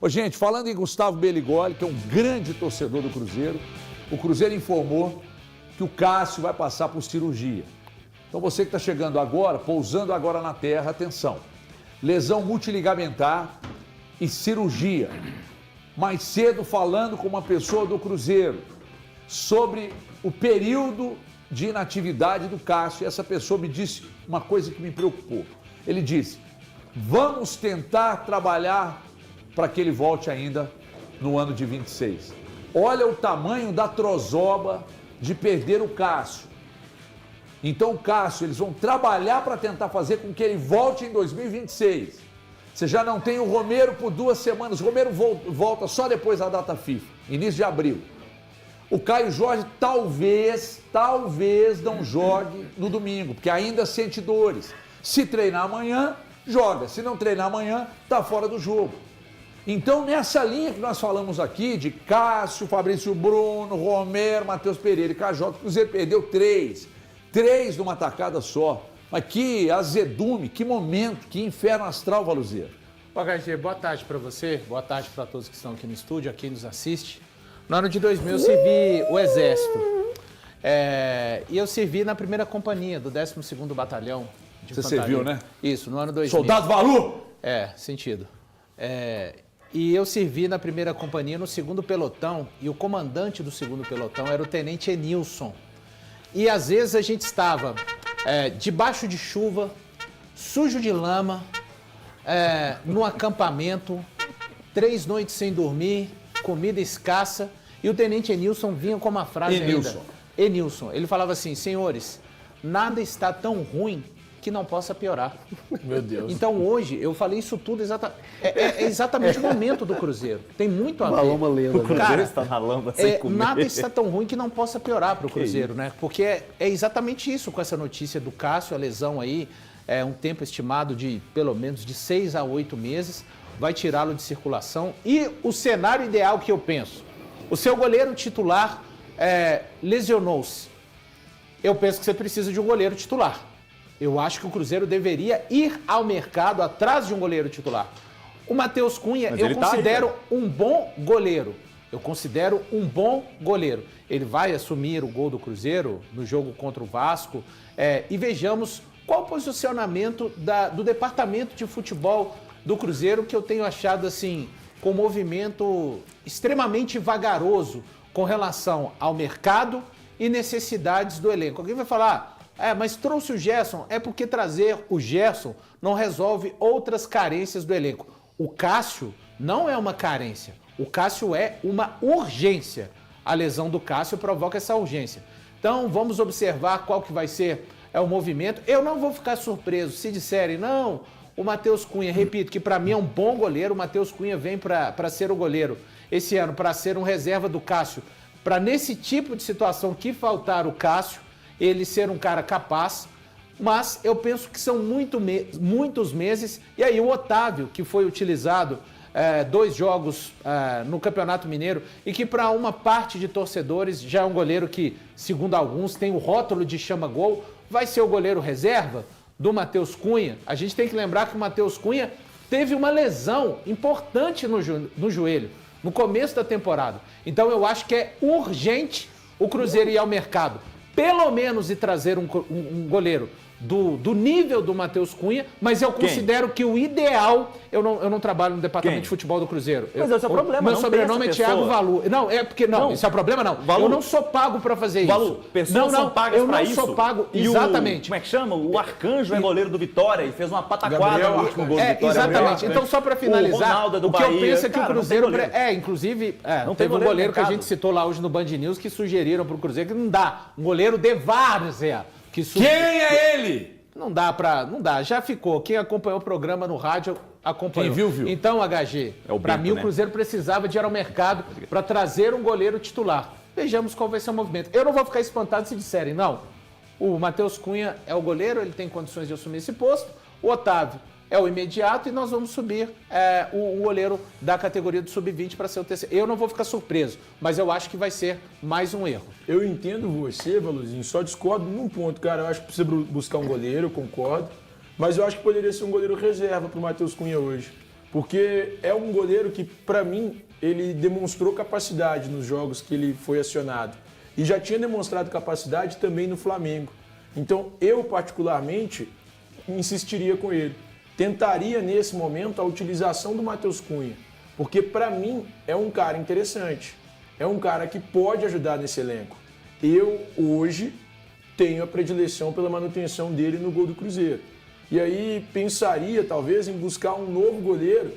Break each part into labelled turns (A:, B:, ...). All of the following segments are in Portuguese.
A: Ô, gente, falando em Gustavo Beligoli, que é um grande torcedor do Cruzeiro, o Cruzeiro informou que o Cássio vai passar por cirurgia. Então você que está chegando agora, pousando agora na terra, atenção. Lesão multiligamentar e cirurgia. Mais cedo falando com uma pessoa do Cruzeiro sobre o período de inatividade do Cássio. E essa pessoa me disse uma coisa que me preocupou. Ele disse, vamos tentar trabalhar para que ele volte ainda no ano de 26. Olha o tamanho da trozoba de perder o Cássio. Então o Cássio, eles vão trabalhar para tentar fazer com que ele volte em 2026. Você já não tem o Romero por 2 semanas. O Romero volta só depois da data FIFA, início de abril. O Caio Jorge talvez não jogue no domingo, porque ainda sente dores. Se treinar amanhã, joga. Se não treinar amanhã, está fora do jogo. Então, nessa linha que nós falamos aqui, de Cássio, Fabrício Bruno, Romero, Matheus Pereira e Cajó, o Cruzeiro perdeu 3 numa tacada só. Mas que azedume, que momento, que inferno astral, Valuzeiro.
B: HG, boa tarde para você, boa tarde para todos que estão aqui no estúdio, a quem nos assiste. No ano de 2000 eu servi o Exército. E eu servi na primeira companhia do 12º Batalhão de
A: Você
B: Infantaria.
A: serviu, né?
B: Isso, no ano 2000.
A: Soldado Valu!
B: Sentido. E eu servi na primeira companhia no 2º pelotão, e o comandante do 2º pelotão era o tenente Enilson. E às vezes a gente estava debaixo de chuva, sujo de lama, no acampamento, 3 noites sem dormir, comida escassa, e o tenente Enilson vinha com uma frase Enilson, ele falava assim, senhores, nada está tão ruim que não possa piorar.
C: Meu Deus.
B: Então hoje, eu falei isso tudo é exatamente o momento do Cruzeiro. Tem muito a ver.
D: Uma lenda.
C: O Cruzeiro está na lama sem comer.
B: Nada está tão ruim que não possa piorar para o Cruzeiro, né? Porque é exatamente isso com essa notícia do Cássio, a lesão aí, um tempo estimado de pelo menos de 6 a 8 meses, vai tirá-lo de circulação. E o cenário ideal que eu penso, o seu goleiro titular lesionou-se. Eu penso que você precisa de um goleiro titular. Eu acho que o Cruzeiro deveria ir ao mercado atrás de um goleiro titular. O Matheus Cunha, eu considero um bom goleiro. Ele vai assumir o gol do Cruzeiro no jogo contra o Vasco. E vejamos qual o posicionamento do departamento de futebol do Cruzeiro, que eu tenho achado assim, com um movimento extremamente vagaroso com relação ao mercado e necessidades do elenco. Alguém vai falar... mas trouxe o Gerson, é porque trazer o Gerson não resolve outras carências do elenco. O Cássio não é uma carência, o Cássio é uma urgência. A lesão do Cássio provoca essa urgência. Então vamos observar qual que vai ser o movimento. Eu não vou ficar surpreso se disserem, não, o Matheus Cunha, repito, que para mim é um bom goleiro, o Matheus Cunha vem para ser o goleiro esse ano, para ser um reserva do Cássio, para nesse tipo de situação que faltar o Cássio, ele ser um cara capaz, mas eu penso que são muitos meses. E aí o Otávio, que foi utilizado 2 jogos no Campeonato Mineiro e que para uma parte de torcedores já é um goleiro que, segundo alguns, tem o rótulo de chama-gol, vai ser o goleiro reserva do Matheus Cunha. A gente tem que lembrar que o Matheus Cunha teve uma lesão importante no joelho, no começo da temporada. Então eu acho que é urgente o Cruzeiro ir ao mercado, pelo menos e trazer um goleiro do nível do Matheus Cunha, mas eu considero que o ideal... Eu não trabalho no departamento de futebul do Cruzeiro.
C: Mas esse é o problema,
B: meu
C: não
B: sobrenome é Thiago Valu. Não, esse é o problema não.
C: Valu,
B: eu não sou pago para fazer
C: Valu,
B: isso.
C: Pessoas são pagas para isso.
B: Eu não sou pago,
C: e
B: exatamente.
C: Como é que chama? O Arcanjo é goleiro do Vitória e fez uma pataquada no último gol do Vitória.
B: Exatamente. Então, só para finalizar,
C: o
B: que eu penso é que
C: cara,
B: o Cruzeiro... Inclusive, teve um goleiro que a gente citou lá hoje no Band News que sugeriram para o Cruzeiro que não dá. Um goleiro de várzea.
A: Quem é ele?
B: Não dá, já ficou. Quem acompanhou o programa no rádio, acompanhou.
A: Quem viu.
B: Então, HG, para mim o Cruzeiro precisava de ir ao mercado para trazer um goleiro titular. Vejamos qual vai ser o movimento. Eu não vou ficar espantado se disserem, não, o Matheus Cunha é o goleiro, ele tem condições de assumir esse posto, o Otávio é o imediato e nós vamos subir o goleiro da categoria do sub-20 para ser o terceiro. Eu não vou ficar surpreso, mas eu acho que vai ser mais um erro.
E: Eu entendo você, Valuzinho, só discordo num ponto, cara. Eu acho que precisa buscar um goleiro, eu concordo. Mas eu acho que poderia ser um goleiro reserva para o Matheus Cunha hoje. Porque é um goleiro que, para mim, ele demonstrou capacidade nos jogos que ele foi acionado. E já tinha demonstrado capacidade também no Flamengo. Então, eu, particularmente, insistiria com ele. Tentaria, nesse momento, a utilização do Matheus Cunha. Porque, para mim, é um cara interessante. É um cara que pode ajudar nesse elenco. Eu, hoje, tenho a predileção pela manutenção dele no gol do Cruzeiro. E aí, pensaria, talvez, em buscar um novo goleiro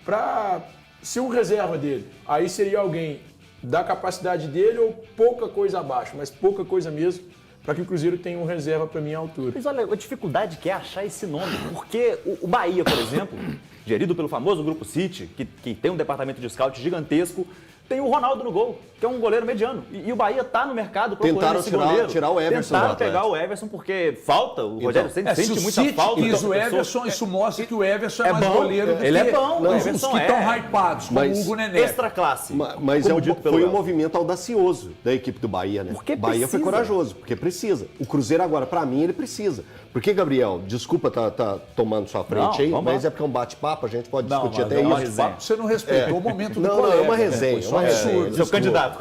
E: para ser um reserva dele. Aí seria alguém da capacidade dele ou pouca coisa abaixo, mas pouca coisa mesmo, para que o Cruzeiro tenha um reserva para minha altura.
C: Mas olha, a dificuldade que é achar esse nome, porque o Bahia, por exemplo, gerido pelo famoso Grupo City, que tem um departamento de scout gigantesco, tem o Ronaldo no gol, que é um goleiro mediano. E o Bahia está no mercado procurando esse goleiro.
D: Tirar o Everson.
C: Tentaram pegar o Everson porque falta, o Rogério sente muita falta.
A: Se o Everson, isso mostra que o Everson é mais
C: bom,
A: goleiro do que
C: ele é bom,
A: os que estão hypados, como o Hugo Neneca.
C: Extra classe.
D: Mas foi um movimento audacioso da equipe do Bahia, né?
C: Porque
D: o Bahia foi corajoso, porque precisa. O Cruzeiro agora, para mim, ele precisa. Porque, Gabriel, desculpa tá tomando sua frente aí, mas é porque é um bate-papo, a gente pode discutir até isso.
A: Você não respeitou o momento do
D: colega.
A: Não,
D: é uma resenha. É uma resenha.
C: Seu candidato.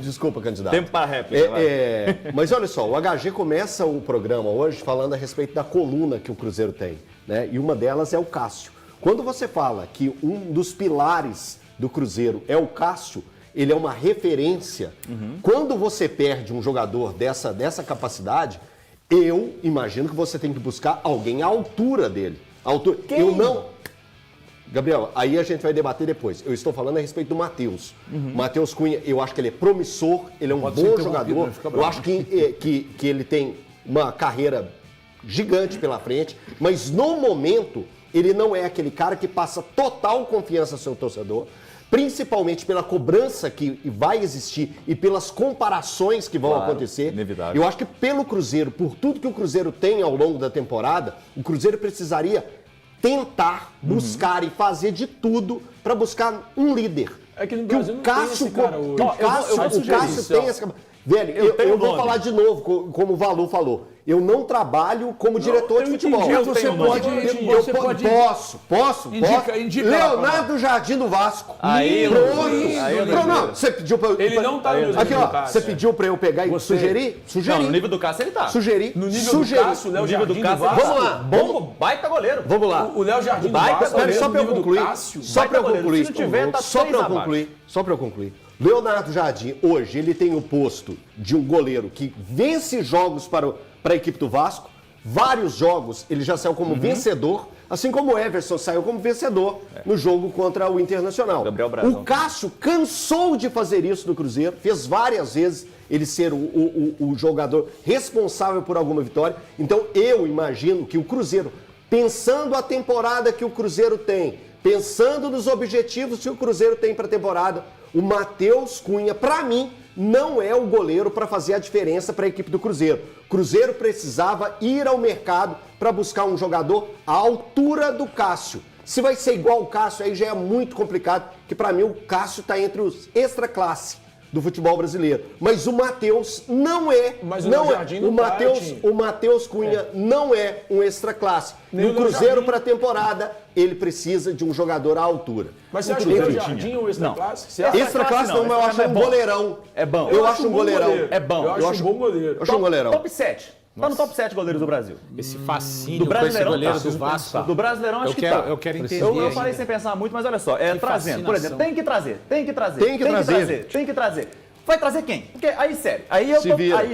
D: Desculpa, candidato.
C: Tempo para a réplica.
D: Mas olha só, o HG começa o programa hoje falando a respeito da coluna que o Cruzeiro tem, né? E uma delas é o Cássio. Quando você fala que um dos pilares do Cruzeiro é o Cássio, ele é uma referência. Quando você perde um jogador dessa capacidade, eu imagino que você tem que buscar alguém à altura dele.
C: Quem?
D: Eu não... Gabriel, aí a gente vai debater depois. Eu estou falando a respeito do Matheus. Matheus Cunha, eu acho que ele é promissor, ele é um bom jogador. Eu acho que ele tem uma carreira gigante pela frente, mas no momento ele não é aquele cara que passa total confiança ao seu torcedor, principalmente pela cobrança que vai existir e pelas comparações que vão acontecer.
C: Inevitável.
D: Eu acho que pelo Cruzeiro, por tudo que o Cruzeiro tem ao longo da temporada, o Cruzeiro precisaria tentar buscar e fazer de tudo para buscar um líder.
E: É que no Brasil não tem esse cara hoje.
D: O Cássio tem essa... Velho, eu vou falar de novo, como o Valu falou. Eu não trabalho como diretor de futebol. Posso.
A: Indica
D: Leonardo Jardim do Vasco. Você pediu para eu...
E: Ele não tá no nível
D: Aqui,
E: do
D: ó,
E: Cássio.
D: você pediu para eu pegar e sugerir?
C: Não, no nível do Cássio ele tá.
D: Sugerir.
E: No nível do Cássio, o Léo Jardim do Vasco.
D: Vamos lá.
C: Bom, baita goleiro.
D: Vamos lá.
E: O Léo Jardim do Vasco,
D: Só para eu concluir. Só para eu concluir.
C: Se não tiver, tá
D: Só para eu concluir. Leonardo Jardim, hoje, ele tem o posto de um goleiro que vence jogos para a equipe do Vasco. Vários jogos ele já saiu como vencedor, assim como o Everson saiu como vencedor no jogo contra o Internacional.
C: Gabriel Brazão.
D: O Cássio cansou de fazer isso no Cruzeiro, fez várias vezes ele ser o jogador responsável por alguma vitória. Então eu imagino que o Cruzeiro, pensando a temporada que o Cruzeiro tem, pensando nos objetivos que o Cruzeiro tem para a temporada, o Matheus Cunha, para mim, não é o goleiro para fazer a diferença para a equipe do Cruzeiro. O Cruzeiro precisava ir ao mercado para buscar um jogador à altura do Cássio. Se vai ser igual o Cássio, aí já é muito complicado, porque para mim o Cássio está entre os extra classe do futebol brasileiro. Mas o Matheus não é.
E: Mas o
D: Matheus Cunha não é um extra classe. No Cruzeiro para a temporada, ele precisa de um jogador à altura.
E: Mas você acha que o Léo Jardim é o extra classe?
D: Extra classe não, mas eu acho um goleirão.
C: É bom.
D: Eu acho um goleirão.
C: É bom.
E: Eu acho um bom goleiro.
D: Eu acho um goleirão.
C: Top 7. Tá no top 7 goleiros do Brasil.
B: Esse fascínio
C: Do
B: com esse
C: Brasileirão
B: goleiro
C: tá.
B: do Vasco.
C: Do Brasileirão acho que tá.
B: Eu quero entender.
C: Eu falei sem pensar muito, mas olha só. Trazendo, por exemplo, tem que trazer. Vai trazer quem? Porque aí, sério, aí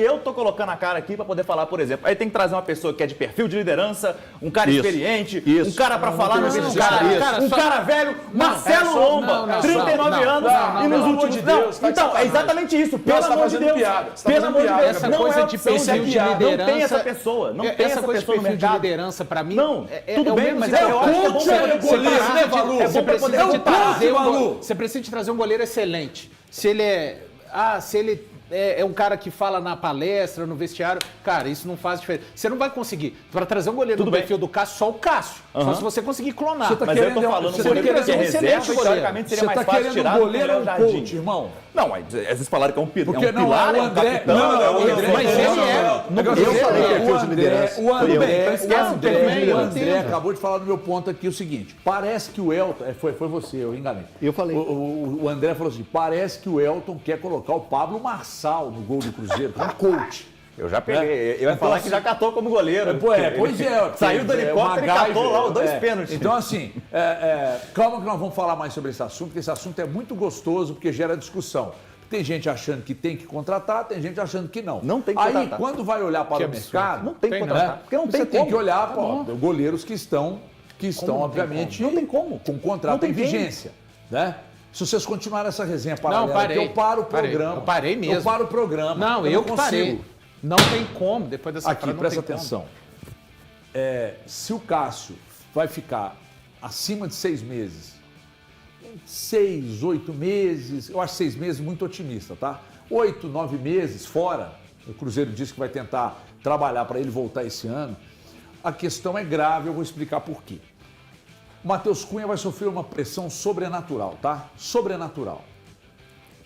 C: eu tô colocando a cara aqui pra poder falar, por exemplo, aí tem que trazer uma pessoa que é de perfil de liderança, um cara experiente, um cara pra falar no meio dos caras, um cara velho, Marcelo Lomba, 39 anos, e nos últimos... Então, é exatamente isso, pelo amor de Deus. Pelo amor de Deus,
B: essa coisa de perfil de liderança...
C: Não tem essa pessoa, não tem essa pessoa no mercado. Essa coisa de perfil de liderança,
B: pra mim...
C: Não, tudo bem, mas eu acho que é bom
B: você precisa de trazer um goleiro excelente. Se ele é um cara que fala na palestra, no vestiário. Cara, isso não faz diferença. Você não vai conseguir. Para trazer um goleiro do perfil do Cássio, só o Cássio. Só se você conseguir clonar.
C: Mas eu tô falando
A: você
C: um goleiro
A: tá
C: que é reserva, teoricamente seria mais fácil tirar
A: um goleiro ou um coach, irmão?
C: Não, mas vocês falaram que é um pilar,
A: porque não, é o André.
B: Mas ele é.
D: Eu falei perfil de liderança.
A: O André acabou de falar no meu ponto aqui o seguinte. Parece que o Elton... Foi você, eu enganei.
D: Eu falei.
A: O André falou assim, parece que o Elton quer colocar o Pablo Marçal no gol do Cruzeiro, como coach.
C: Eu já peguei. Eu ia falar que já catou como goleiro.
A: Pois é.
C: Saiu do helicóptero e catou lá os 2 pênaltis.
A: Então, assim, calma que nós vamos falar mais sobre esse assunto, porque esse assunto é muito gostoso, porque gera discussão. Tem gente achando que tem que contratar, tem gente achando que não.
C: Não tem que contratar.
A: Aí, quando vai olhar para o mercado...
C: Não tem que contratar. Porque não tem
A: você tem que olhar para goleiros que estão obviamente,
C: não tem como.
A: Com contrato em vigência. Né? Se vocês continuarem essa resenha paralela,
B: não, parei.
A: eu paro o programa.
B: Eu parei mesmo.
A: Eu paro o programa.
B: Não, eu que parei. Não tem como, depois dessa
A: Aqui, presta atenção. Se o Cássio vai ficar acima de 6 meses, 6, 8 meses, eu acho 6 meses muito otimista, tá? 8, 9 meses fora, o Cruzeiro disse que vai tentar trabalhar para ele voltar esse ano. A questão é grave, eu vou explicar por quê. O Matheus Cunha vai sofrer uma pressão sobrenatural, tá? Sobrenatural.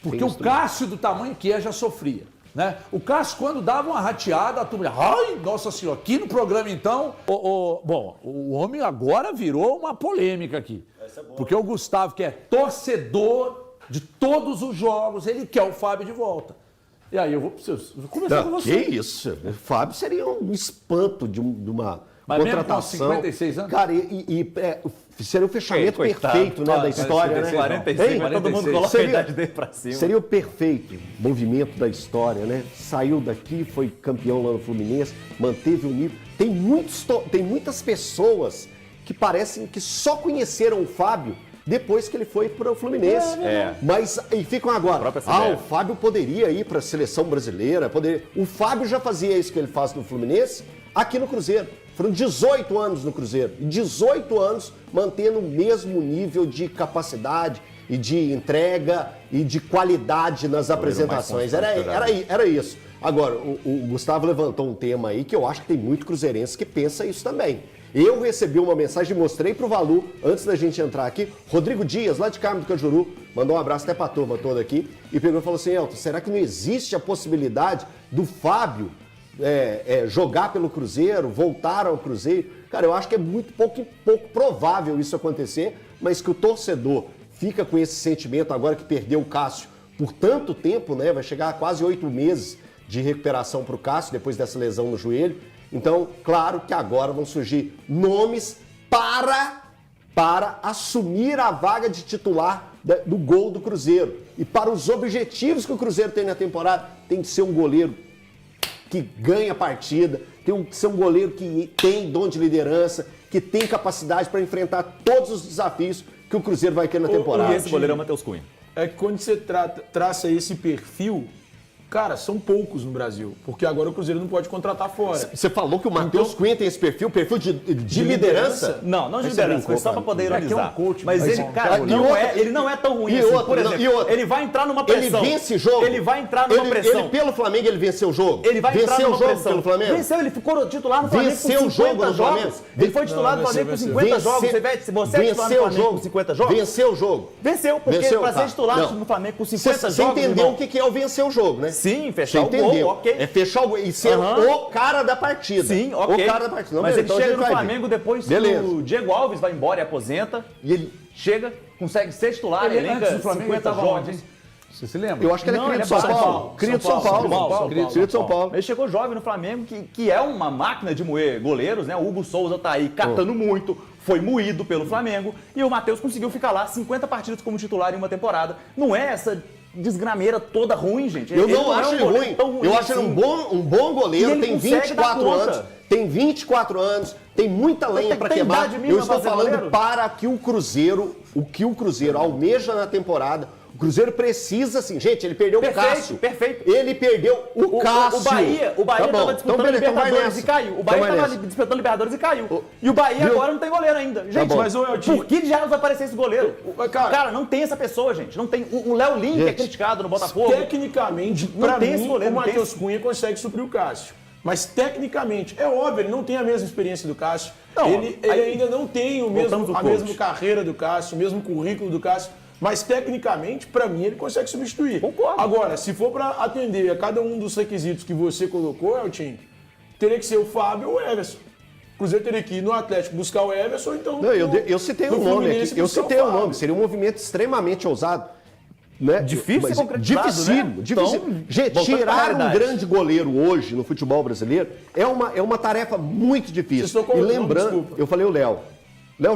A: Porque o Cássio, do tamanho que já sofria. Né? O Cássio, quando dava uma rateada, a turma, ai, nossa senhora, aqui no programa então, bom, o homem agora virou uma polêmica aqui, porque o Gustavo, que é torcedor de todos os jogos, ele quer o Fábio de volta. E aí eu vou começar com você.
D: Que isso? O Fábio seria um espanto de uma
A: mas
D: contratação.
A: Mesmo com 56 anos?
D: Cara, seria o fechamento perfeito, né, da história,
C: 56,
D: né?
C: 45, todo mundo coloca a idade dele pra cima.
D: Seria o perfeito movimento da história, né? Saiu daqui, foi campeão lá no Fluminense, manteve o nível. Tem muitas pessoas que parecem que só conheceram o Fábio depois que ele foi para o Fluminense. Mas e ficam agora, o Fábio poderia ir para a seleção brasileira, o Fábio já fazia isso que ele faz no Fluminense, aqui no Cruzeiro. Foram 18 anos no Cruzeiro, 18 anos mantendo o mesmo nível de capacidade e de entrega e de qualidade nas apresentações. Era isso. Agora, o Gustavo levantou um tema aí que eu acho que tem muito cruzeirense que pensa isso também. Eu recebi uma mensagem e mostrei pro Valu, antes da gente entrar aqui, Rodrigo Dias, lá de Carmo do Cajuru, mandou um abraço até pra turma toda aqui, e pegou e falou assim, Elton, será que não existe a possibilidade do Fábio jogar pelo Cruzeiro, voltar ao Cruzeiro? Cara, eu acho que é muito pouco provável isso acontecer, mas que o torcedor fica com esse sentimento agora que perdeu o Cássio por tanto tempo, né? Vai chegar a quase 8 meses de recuperação para o Cássio depois dessa lesão no joelho. Então, claro que agora vão surgir nomes para assumir a vaga de titular do gol do Cruzeiro. E para os objetivos que o Cruzeiro tem na temporada, tem que ser um goleiro que ganha a partida, tem que ser um goleiro que tem dom de liderança, que tem capacidade para enfrentar todos os desafios que o Cruzeiro vai ter na temporada.
C: E esse goleiro é o Matheus Cunha.
E: É que quando você traça esse perfil, cara, são poucos no Brasil, porque agora o Cruzeiro não pode contratar fora.
D: Você falou que o Matheus Cunha tem esse perfil de liderança?
C: Não de liderança, foi só para poder ironizar.
A: É coach,
C: mas ele, cara, ele não é tão ruim assim. Por exemplo, ele vai entrar numa pressão.
D: Ele vence jogo.
C: Ele vai entrar numa pressão.
D: Ele, pelo Flamengo, ele venceu o jogo.
C: Ele vai entrar numa pressão.
D: Pelo Flamengo?
C: Venceu, ele ficou titular no Flamengo com 50 jogos. Ele foi titular no Flamengo com 50 jogos. Você é titular no Flamengo com 50 jogos?
D: Venceu o jogo.
C: Venceu, porque para ser titular no Flamengo com 50 jogos...
D: Você entendeu o que é o vencer o jogo, né?
C: Sim, fechar o gol. Okay.
D: É fechar o gol e ser o cara da partida.
C: Sim, ok.
D: O cara da partida. Não,
C: mas ele
D: então
C: chega no Flamengo depois que o Diego Alves vai embora e aposenta. E ele chega, consegue ser titular, ele elenca 50 jogos.
A: Você se lembra?
D: Eu acho que ele é cria de São Paulo. Cria de São Paulo.
C: Ele chegou jovem no Flamengo, que é uma máquina de moer goleiros, né? O Hugo Souza tá aí catando muito, foi moído pelo Flamengo. E o Matheus conseguiu ficar lá 50 partidas como titular em uma temporada. Não é essa desgrameira toda ruim, gente.
D: Eu não acho ele ruim. Eu acho ele um bom goleiro, tem 24 anos. Tem 24 anos, tem muita lenha para queimar. Eu estou falando para que o Cruzeiro almeja na temporada. O Cruzeiro precisa, assim, gente, ele perdeu o Cássio.
C: Perfeito.
D: Ele perdeu o Cássio.
C: O Bahia estava disputando Libertadores e caiu. O Bahia estava disputando Libertadores e caiu. E o Bahia agora não tem goleiro ainda. Gente, mas por que já vai aparecer esse goleiro? Cara, não tem essa pessoa, gente. Não tem. O Léo Lin, que é criticado no Botafogo.
E: Tecnicamente, pra mim, o Matheus Cunha consegue suprir o Cássio. Mas tecnicamente, é óbvio, ele não tem a mesma experiência do Cássio. Ele ainda não tem a mesma carreira do Cássio, o mesmo currículo do Cássio. Mas, tecnicamente, para mim, ele consegue substituir.
C: Concordo.
E: Agora, se for para atender a cada um dos requisitos que você colocou, Eltinho, teria que ser o Fábio ou o Everson. O Cruzeiro teria que ir no Atlético buscar o Everson, então...
D: Não, eu citei o nome aqui. Eu citei o nome. Seria um movimento extremamente ousado. Né?
C: Difícil de concretizado,
D: dificílimo.
C: Então,
D: gente, tirar um grande goleiro hoje no futebol brasileiro é uma tarefa muito difícil. E lembrando, eu falei o Léo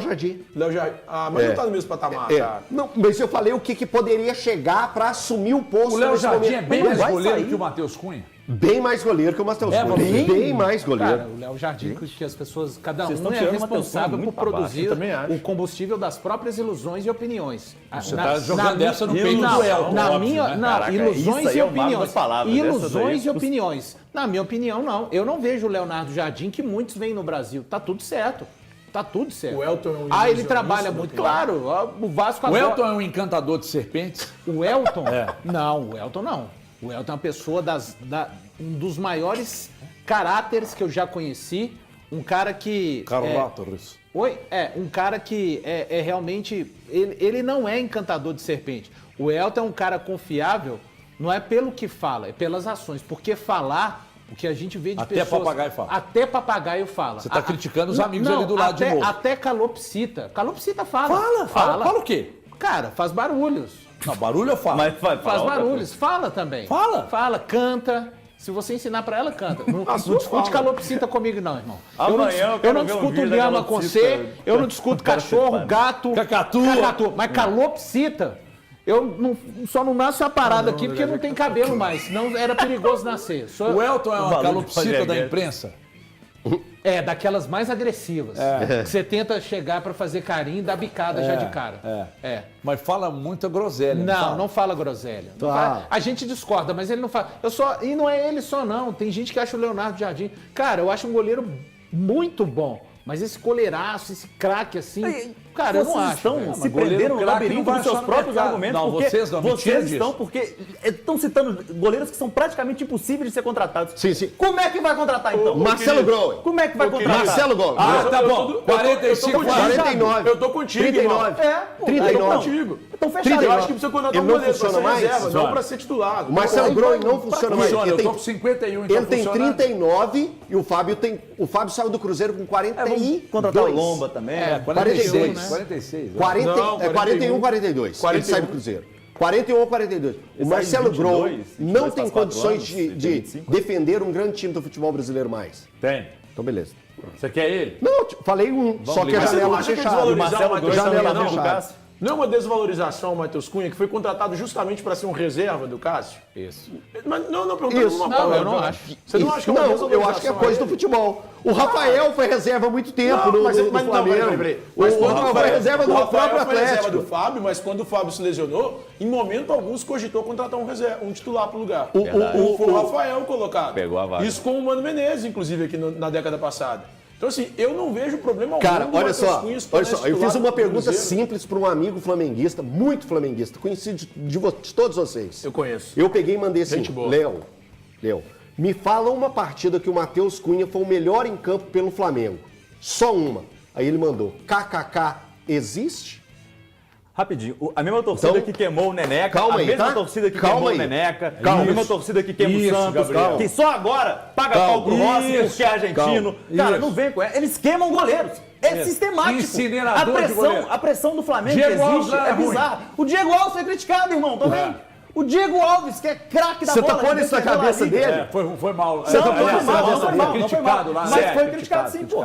D: Jardim.
E: Léo Jardim. Mas não tá no mesmo patamar, cara.
D: Não, mas eu falei o que poderia chegar para assumir o posto.
A: O Léo Jardim é bem mais goleiro que o Matheus Cunha?
D: Bem mais goleiro que o Matheus Cunha. Bem mais goleiro.
B: Cara, o Léo Jardim, que as pessoas, cada um é responsável por produzir o combustível das próprias ilusões e opiniões.
A: Você tá jogando essa no peito do Elton.
B: Na minha, não, ilusões e opiniões. Ilusões e opiniões. Na minha opinião, não. Eu não vejo o Leonardo Jardim que muitos veem no Brasil. Tá tudo certo. Tá tudo certo.
E: O Elton é um
B: ele trabalha muito, claro. O Vasco
A: agora... O Elton é um encantador de serpentes?
B: O Elton? Não, o Elton não. O Elton é uma pessoa um dos maiores caráteres que eu já conheci. Um cara que...
A: Caráteres.
B: Um cara que é realmente... Ele não é encantador de serpente. O Elton é um cara confiável, não é pelo que fala, é pelas ações. Porque falar... O que a gente vê de pessoas...
A: Até papagaio fala.
B: Até papagaio fala.
A: Você está criticando os amigos ali do lado de novo.
B: Até calopsita. Calopsita fala.
A: Fala o quê?
B: Cara, faz barulhos.
A: Não, barulho eu falo.
C: Mas
B: faz barulhos. Fala também.
A: Fala,
B: canta. Se você ensinar pra ela, canta. Não discute calopsita comigo, não, irmão.
C: Eu
B: não discuto lhama com você, eu não discuto cachorro, gato, cacatu. Mas calopsita... Só não nasce uma parada aqui porque não tem cabelo mais, senão era perigoso nascer.
A: O Elton é uma calopsita da imprensa?
B: Daquelas mais agressivas. Que você tenta chegar pra fazer carinho e dar bicada já de cara.
A: Mas fala muita groselha.
B: Não fala groselha. Não fala. A gente discorda, mas ele não fala. E não é ele só, não. Tem gente que acha o Leonardo Jardim. Cara, eu acho um goleiro muito bom. Mas esse goleiraço, esse craque assim, cara, eu não acho.
C: Vocês estão se prenderam no labirinto dos seus próprios argumentos.
A: Não,
C: vocês estão estão citando goleiros que são praticamente impossíveis de ser contratados.
D: Sim.
C: Como é que vai contratar, então?
D: Marcelo Groen.
C: Como é que vai contratar?
D: Marcelo Groen.
A: Tá bom. 45,
D: 49.
E: Eu tô contigo,
D: 39.
E: 39. Eu tô contigo.
C: Então fechado.
E: Eu acho que precisa contratar um goleiro pra ser reserva, não pra ser titular.
D: O Marcelo Groen não funciona mais.
A: Eu tô com 51, então
D: ele tem 39 e o Fábio saiu do Cruzeiro com 42.
C: Contratar o Lomba também.
A: 46.
D: 41, 42. Ele sai do Cruzeiro. 41 ou 42. O Marcelo Groen não tem condições de defender um grande time do futebol brasileiro mais.
A: Tem.
D: Então, beleza.
A: Você quer ele?
D: Não, falei um. Só que a janela fechada.
E: O Marcelo Groen fechada. Não é uma desvalorização o Matheus Cunha, que foi contratado justamente para ser um reserva do Cássio?
B: Isso.
E: Mas não perguntando uma
B: forma. Eu não acho.
E: Você não acha que é uma desvalorização?
D: Eu acho que é coisa do futebol. O Rafael foi reserva há muito tempo no Flamengo.
E: O
D: Rafael foi reserva do próprio Atlético.
E: Reserva do Fábio, mas quando o Fábio se lesionou, em momento algum se cogitou contratar um titular para o lugar. Foi o Rafael colocado.
C: Pegou a vaga.
E: Isso com o Mano Menezes, inclusive, aqui na década passada. Então, assim, eu não vejo problema algum.
D: Cara, olha só, eu fiz uma pergunta simples para um amigo flamenguista, muito flamenguista, conhecido de todos vocês.
E: Eu conheço.
D: Eu peguei e mandei assim, Léo, me fala uma partida que o Matheus Cunha foi o melhor em campo pelo Flamengo. Só uma. Aí ele mandou, KKK, existe?
C: Rapidinho, a mesma torcida que queimou o Neneca,
D: a
C: mesma torcida que queimou o Neneca, a mesma torcida que queima o Santos, que só agora paga pau pro Rossi porque é argentino. Cara, não vem com ela. Eles queimam goleiros. É sistemático.
A: Incinerador de goleiro.
C: A pressão do Flamengo que existe é bizarra. O Diego Alves foi criticado, irmão, também. O Diego Alves, que é craque da bola.
D: Você tá pondo isso na cabeça dele?
A: Foi mal.
D: Você tá pondo isso na cabeça dele?
C: Criticado lá. Mas foi criticado sim, pô.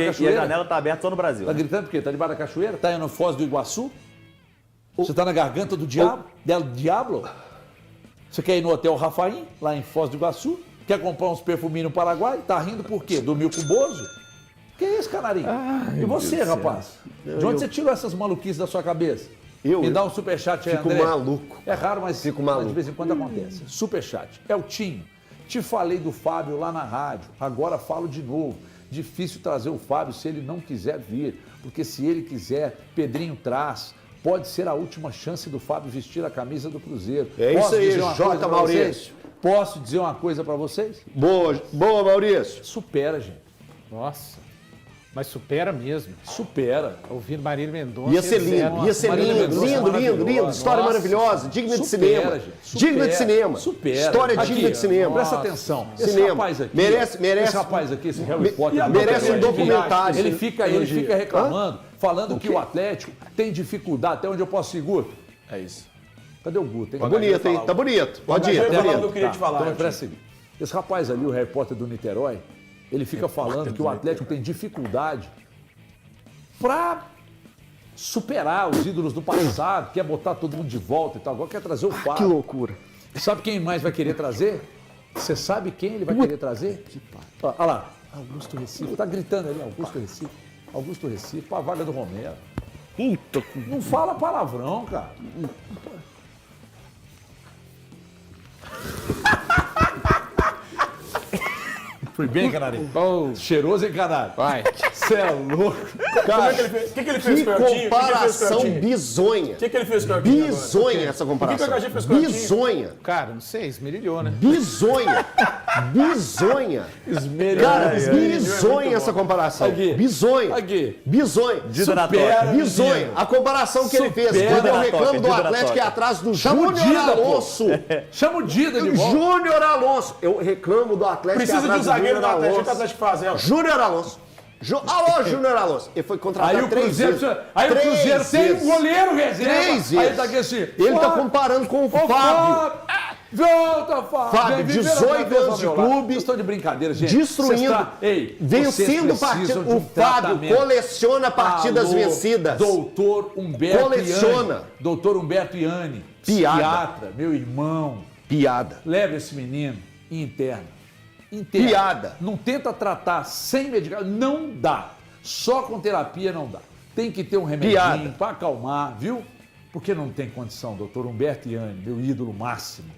A: debaixo da
C: E a
A: cachoeira?
C: janela tá aberta só no Brasil.
A: Tá gritando por quê? Tá debaixo da cachoeira? Tá indo no Foz do Iguaçu? Você tá na garganta do diabo? Del Diablo? Você quer ir no Hotel Rafaim, lá em Foz do Iguaçu? Quer comprar uns perfuminhos no Paraguai? Tá rindo por quê? Dormiu com o Bozo? Que isso, Canarinho? E você, rapaz? De onde você tirou essas maluquices da sua cabeça? Me dá um superchat aí, André.
D: Fico maluco.
A: É raro, mas de vez em quando acontece. Superchat. É o Tinho. Te falei do Fábio lá na rádio, agora falo de novo. Difícil trazer o Fábio se ele não quiser vir, porque se ele quiser, Pedrinho traz. Pode ser a última chance do Fábio vestir a camisa do Cruzeiro.
D: É isso aí, J. Maurício.
A: Posso dizer uma coisa pra vocês?
D: Boa, Maurício.
A: Supera, gente.
B: Nossa. Mas supera mesmo.
A: Supera.
B: Ouvindo Marília Mendonça.
D: Ia ser lindo, ia ser lindo. História maravilhosa, digna de cinema. Digna de cinema.
A: Supera.
D: História digna de cinema.
A: Presta atenção.
D: Esse
A: rapaz aqui.
D: Merece.
A: Esse rapaz aqui, esse Harry Potter.
D: Merece um documentário.
A: Ele fica reclamando, falando que o Atlético tem dificuldade. Até onde eu posso segurar?
E: É isso.
A: Cadê o Guto, hein?
D: Tá bonito, hein? Tá bonito. Pode ir, tá bonito.
E: Eu queria te falar.
A: Então, presta seguir. Esse rapaz ali, o Harry Potter do Niterói, ele fica falando que o Atlético tem dificuldade para superar os ídolos do passado, quer botar todo mundo de volta e tal. Agora quer trazer o Fábio.
D: Que loucura.
A: Sabe quem mais vai querer trazer? Você sabe quem ele vai querer trazer? Olha lá, Augusto Recife. Tá gritando ali, Augusto Recife. Augusto Recife, para a vaga do Romero. Não fala palavrão, cara. Fui bem, Canarinho. Cheiroso, hein, Canário?
B: Vai.
A: Você é louco.
D: Cara,
E: O que ele fez com o Eltinho?
D: comparação bizonha.
E: O que ele fez com o Eltinho?
D: Bizonha essa comparação.
E: O que o HG fez com o Eltinho?
D: Bizonha.
B: Cara, não sei, esmerilhou, né?
D: Bizonha. Bizonha. Cara, bizonha essa comparação.
A: Aqui.
D: Bizonha.
A: Aqui.
D: Bizonha.
A: Supera,
D: Bizonha.
A: menino.
D: A comparação que ele fez
A: Supera.
D: quando eu reclamo do
C: Dida na
D: Atlético é
C: toca.
D: atrás do
A: Chama o
D: Júnior
A: Dida, pô.
D: Alonso.
A: Chama o Dida de volta.
D: Júnior Alonso. Eu reclamo do Atlético
E: Precisa de um
D: atrás do
E: zagueiro
D: Júnior
E: do Atlético. O que o
D: Alonso.
E: Atlético faz, Elton?
D: Júnior Alonso. Alô, Júnior Alonso. Ele foi contratado
A: Aí o
D: 3
A: Cruzeiro,
D: vezes.
A: aí o Cruzeiro tem um
D: vezes.
A: goleiro reserva.
D: 3
A: Aí
D: vezes.
A: ele tá aqui assim.
D: Ele tá comparando com o Fábio.
A: Volta, Fábio.
D: Fábio,
A: Vem viver
D: 18
A: outra vez
D: anos de
A: ao meu lado.
D: clube,
A: Vocês estão de brincadeira, gente.
D: Destruindo,
A: Ei,
D: vencendo partidas. O Fábio coleciona partidas vencidas.
A: Doutor Humberto
D: Coleciona.
A: Ianni. Doutor Humberto Ianni.
D: Piada.
A: Psiquiatra, meu irmão.
D: Piada.
A: Leva esse menino e interna. Interna.
D: Piada.
A: Não tenta tratar sem medicamento. Não dá. Só com terapia não dá. Tem que ter um remedinho para acalmar, viu? Porque não tem condição, doutor Humberto Ianni, meu ídolo máximo.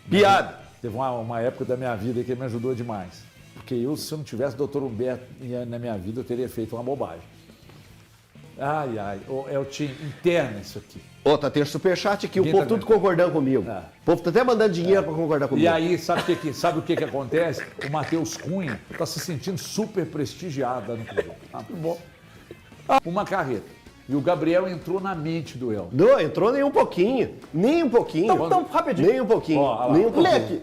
D: Piada.
A: Teve uma época da minha vida que ele me ajudou demais. Porque se eu não tivesse o doutor Humberto Ianni na minha vida, eu teria feito uma bobagem. Ai, é o time interno isso aqui.
D: Tá tendo superchat aqui, o
A: Quem
D: povo
A: tá
D: tudo
A: vendo?
D: concordando comigo.
A: É.
D: O povo tá até mandando dinheiro para concordar comigo.
A: E aí, sabe o que acontece? O Matheus Cunha está se sentindo super prestigiado lá no Cruzeiro. Muito bom. Uma carreta. E o Gabriel entrou na mente do El.
D: Não, entrou nem um pouquinho. Nem um pouquinho.
C: Então, rapidinho.
D: Nem um pouquinho.
A: Ó, lá.
D: Nem um pouquinho.
C: Lê aqui.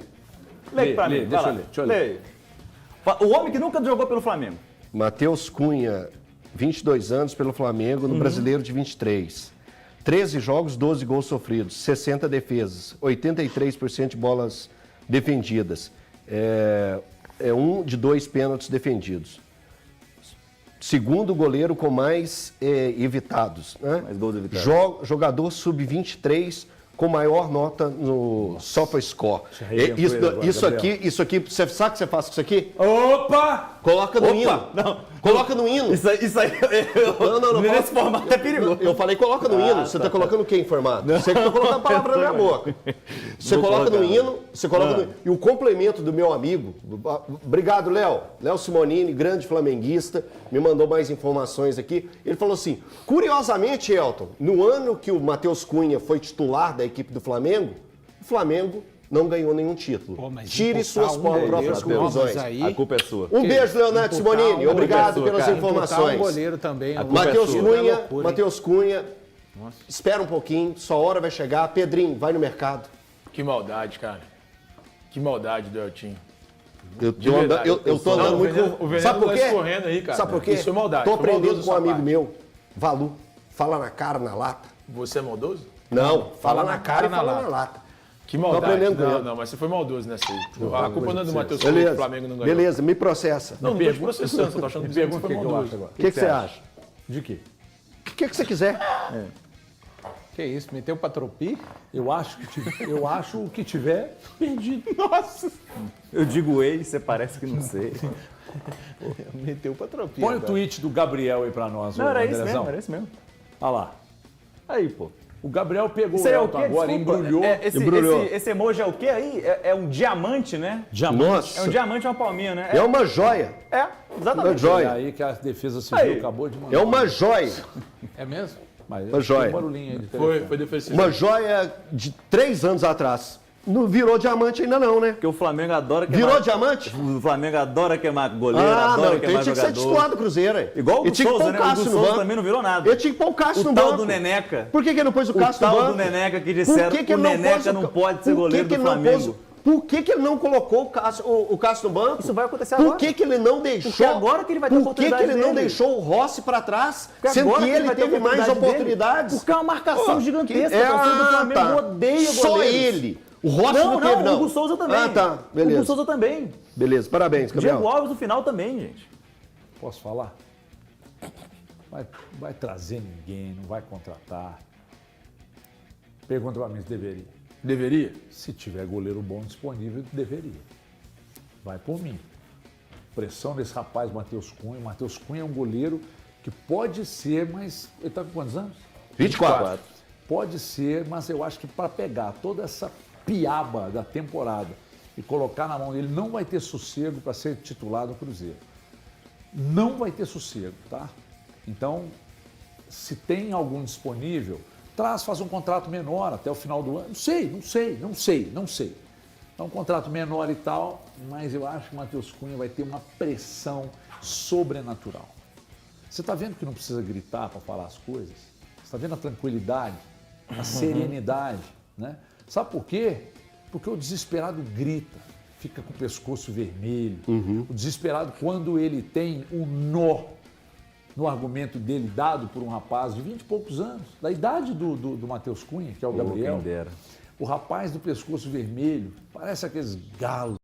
C: Lê aqui pra mim.
A: Deixa
C: vai lá.
A: eu ler.
C: O homem que nunca jogou pelo Flamengo.
D: Matheus Cunha, 22 anos pelo Flamengo, no Brasileiro de 23. 13 jogos, 12 gols sofridos, 60 defesas, 83% de bolas defendidas. É 1 de 2 pênaltis defendidos. Segundo goleiro com mais evitados. Né?
C: Mais gols evitados.
D: Jogador sub-23 com maior nota no SofaScore. Isso aqui, você sabe o que você faz com isso aqui?
A: Opa!
D: Coloca no hino.
C: Não.
D: Coloca no hino.
C: Isso aí.
D: Não.
C: Nesse formato é perigoso.
D: Eu falei, coloca no hino. Você tá colocando o que em formato? Você que tá colocando a palavra na minha boca. Você coloca no hino, E o complemento do meu amigo, obrigado, Léo. Léo Simonini, grande flamenguista, me mandou mais informações aqui. Ele falou assim, curiosamente, Elton, no ano que o Matheus Cunha foi titular da equipe do Flamengo, o Flamengo não ganhou nenhum título.
B: Pô, mas
D: Tire suas
B: goleiro,
D: próprias
B: não, mas
D: conclusões.
B: aí-
C: A culpa é sua.
D: Um beijo, Leonardo Simonini. Obrigado
C: sua,
D: pelas
C: cara.
D: informações.
B: Um goleiro também.
D: Matheus
C: sua.
D: Cunha,
B: Loucura, hein?
D: Matheus Cunha, espera um pouquinho, sua hora vai chegar. Pedrinho, vai no mercado.
E: Que maldade, cara. Que maldade do Eltinho.
D: Eu
E: De verdade,
D: tô andando
E: Não,
D: muito
E: o
D: com...
E: veneno
D: Sabe por
E: tá
D: quê?
E: escorrendo aí, cara.
D: Sabe por quê?
E: Isso é maldade.
D: Tô
E: Foi maldoso
D: aprendendo
E: da
D: com um
E: sua
D: amigo
E: parte.
D: meu, Valu. Fala na cara, na lata.
E: Você é maldoso?
D: Não, fala na cara e fala na lata.
E: Que maldade.
D: aprendendo com
E: Não,
D: ele.
E: não, mas você foi maldoso nessa aí. A culpa não é do Matheus Cunha, que
D: Beleza,
E: o Flamengo não ganhou.
D: beleza, me processa.
E: Não tô te processando, você tá achando que você
A: Pergunta o
E: foi
A: que eu
E: maldoso.
A: acho agora.
D: O que você acha?
A: De quê?
D: O que você quiser.
B: Que isso, meteu pra tropi?
A: Eu acho o que tiver perdido.
B: Nossa!
C: Eu digo ei, você parece que não sei.
B: Meteu pra tropinha.
A: Põe o tweet do Gabriel aí pra nós.
C: Não,
A: ô,
C: era isso
A: Andrezão.
C: mesmo, era isso mesmo.
A: Olha lá.
C: Aí, pô.
A: O Gabriel pegou
C: Isso aí é o
A: Elton
C: quê?
A: agora,
C: Desculpa.
A: embrulhou.
D: Embrulhou.
C: Esse emoji é o quê aí? É um diamante, né?
D: Nossa,
C: É um diamante e uma palminha, né?
D: é uma joia.
C: É, exatamente.
D: Uma joia.
A: É aí que a defesa civil
C: Aí.
A: acabou de mandar.
D: É uma joia.
B: É mesmo?
A: Mas
D: uma joia.
A: tem um barulhinho aí de telefone.
E: Foi defensivo.
D: Uma joia de 3 anos atrás. Não virou diamante ainda não, né?
C: Porque o Flamengo adora queimar...
D: Virou diamante?
C: O Flamengo adora queimar goleiro,
D: Ah,
C: adora
D: não, então
C: queimar
D: ele tinha que ser
C: jogador.
D: titular do Cruzeiro. Aí.
C: Igual o
D: Ele
C: do
D: tinha que
C: Souza,
D: pôr
C: né?
D: o
C: O
D: Cássio
C: do
D: no
C: Souza
D: banco.
C: também não virou nada.
D: Ele tinha que pôr o Cássio
C: O
D: no
C: tal
D: banco.
C: do Neneca.
D: Por que ele não pôs o Cássio
C: O
D: no
C: tal
D: banco?
C: do Neneca que
D: Por
C: disseram
D: que
C: que o
D: ele não
C: Neneca
D: pôs o
C: não
D: Ca-
C: pode ser
D: Por
C: goleiro
D: que
C: do
D: ele não pôs-
C: Flamengo.
D: Por que ele não colocou o Cássio no banco?
C: Isso vai acontecer
D: Por
C: agora.
D: que ele não deixou?
C: Porque agora que ele vai ter
D: Por que
C: oportunidade
D: ele não
C: dele.
D: deixou o Rossi pra trás?
C: Porque
D: Sendo
C: agora
D: que
C: que
D: ele
C: vai ter
D: teve mais
C: oportunidade
D: oportunidades?
C: dele. Porque é uma marcação gigantesca.
D: É,
C: A torcida do Flamengo
D: tá.
C: odeia
D: Só
C: goleiros.
D: ele. O Rossi não, teve, não.
C: o Hugo Souza também.
D: Ah, tá.
C: O
D: Beleza.
C: Hugo Souza também.
D: Beleza, parabéns, Gabriel.
C: Diego Alves no final também, gente.
A: Posso falar? Vai trazer ninguém, não vai contratar. Pergunta pra mim se deveria.
E: Deveria?
A: Se tiver goleiro bom disponível, deveria. Vai por mim. Pressão desse rapaz, Matheus Cunha. Matheus Cunha é um goleiro que pode ser, mas ele tá com quantos anos?
D: 24.
A: Pode ser, mas eu acho que para pegar toda essa piaba da temporada e colocar na mão dele, não vai ter sossego para ser titular do Cruzeiro. Não vai ter sossego, tá? Então, se tem algum disponível, faz um contrato menor até o final do ano. Não sei. É um contrato menor e tal, mas eu acho que o Matheus Cunha vai ter uma pressão sobrenatural. Você está vendo que não precisa gritar para falar as coisas? Você está vendo a tranquilidade, a serenidade, né? Sabe por quê? Porque o desesperado grita, fica com o pescoço vermelho. O desesperado, quando ele tem um nó no argumento dele dado por um rapaz de 20 e poucos anos, da idade do Matheus Cunha, que é o Gabriel,
C: Quem dera.
A: o rapaz do pescoço vermelho, parece aqueles galos